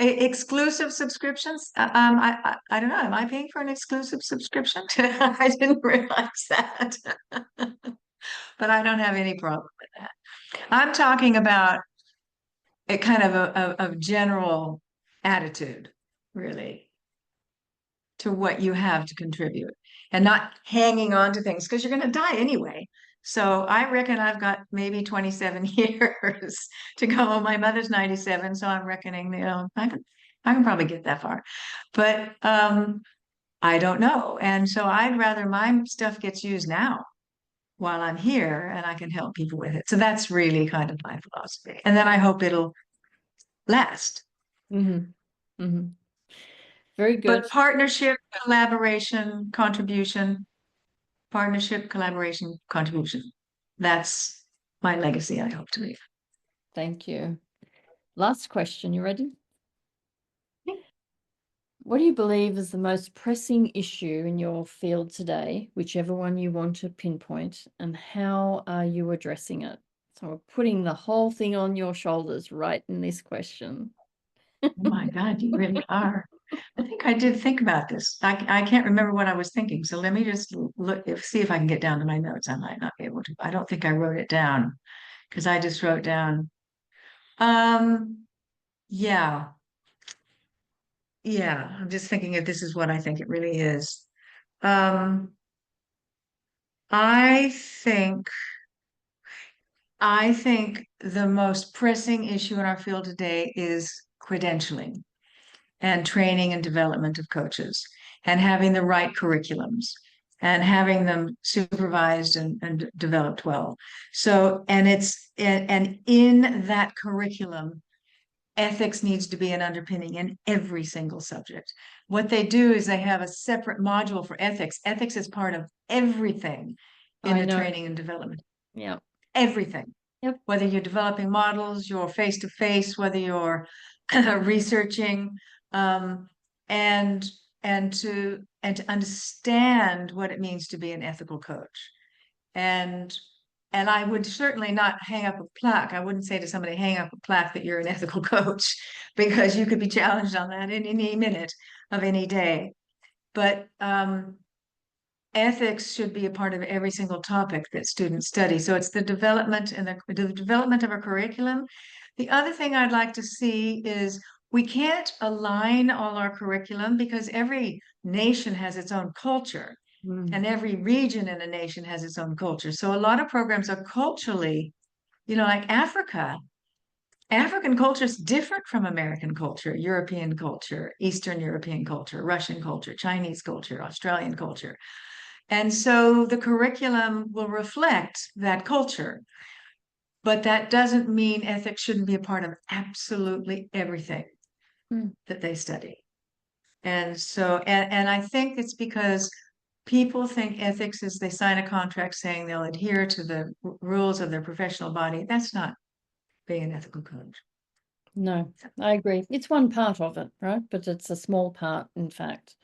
Exclusive subscriptions. I don't know. Am I paying for an exclusive subscription? I didn't realize that, but I don't have any problem with that. I'm talking about a kind of a general attitude, really, to what you have to contribute and not hanging on to things because you're going to die anyway. So I reckon I've got maybe 27 years to go. My mother's 97, so I'm reckoning, I can probably get that far. But I don't know. And so I'd rather my stuff gets used now while I'm here and I can help people with it. So that's really kind of my philosophy. And then I hope it'll last. Mm-hmm. Mm-hmm. Very good. But partnership, collaboration, contribution, partnership, collaboration, contribution. That's my legacy, I hope to leave. Thank you. Last question. You ready? What do you believe is the most pressing issue in your field today, whichever one you want to pinpoint, and how are you addressing it? So we're putting the whole thing on your shoulders right in this question. Oh my God, you really are. I think I did think about this. I can't remember what I was thinking. So let me just see if I can get down to my notes. I might not be able to. I don't think I wrote it down because I just wrote down. Yeah. Yeah. I'm just thinking if this is what I think it really is. Um, I think I think the most pressing issue in our field today is credentialing and training and development of coaches and having the right curriculums and having them supervised and developed well. So, and in that curriculum, ethics needs to be an underpinning in every single subject. What they do is they have a separate module for ethics. Ethics is part of everything in the training and development. Yeah. Everything. Yep. Whether you're developing models, you're face to face, whether you're researching, and to understand what it means to be an ethical coach. And I would certainly not hang up a plaque. I wouldn't say to somebody, hang up a plaque that you're an ethical coach, because you could be challenged on that in any minute of any day. But ethics should be a part of every single topic that students study. So it's the development and the development of a curriculum. The other thing I'd like to see is we can't align all our curriculum because every nation has its own culture. And every region in a nation has its own culture. So a lot of programs are culturally, like Africa. African culture is different from American culture, European culture, Eastern European culture, Russian culture, Chinese culture, Australian culture. And so the curriculum will reflect that culture. But that doesn't mean ethics shouldn't be a part of absolutely everything that they study. And so, and I think it's because people think ethics is they sign a contract saying they'll adhere to the rules of their professional body. That's not being an ethical coach. No, I agree. It's one part of it, right? But it's a small part, in fact.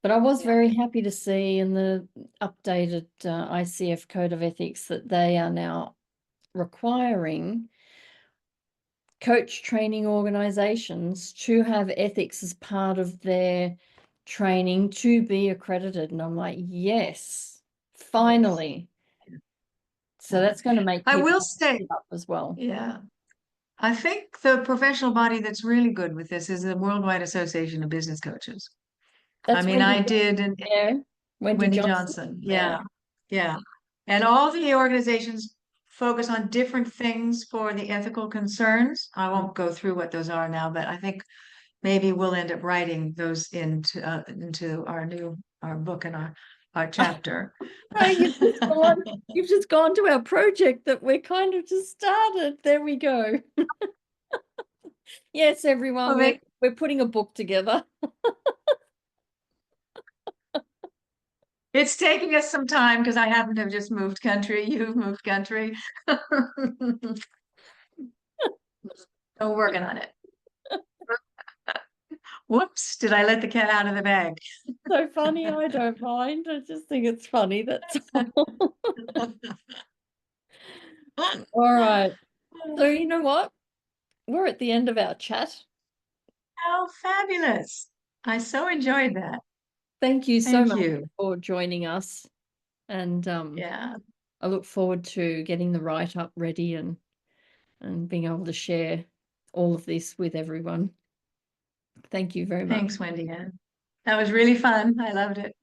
But I was very happy to see in the updated ICF Code of Ethics that they are now requiring coach training organizations to have ethics as part of their training to be accredited. And I'm like, yes, finally. So that's going to make I people will say up as well. Yeah. I think the professional body that's really good with this is the Worldwide Association of Business Coaches. That's I did and Wendy Johnson. Yeah. Yeah. And all the organizations focus on different things for the ethical concerns. I won't go through what those are now, but I think maybe we'll end up writing those into our book and our chapter. No, you've just gone to our project that we're kind of just started. There we go. Yes, everyone, we're putting a book together. It's taking us some time because I happen to have just moved country. You've moved country. So working on it. Whoops, did I let the cat out of the bag? So funny, I don't mind. I just think it's funny, that's all. All right. So you know what? We're at the end of our chat. How fabulous. I so enjoyed that. Thank you so much for joining us. And I look forward to getting the write-up ready and being able to share all of this with everyone. Thank you very much. Thanks, Wendy-Ann. That was really fun. I loved it.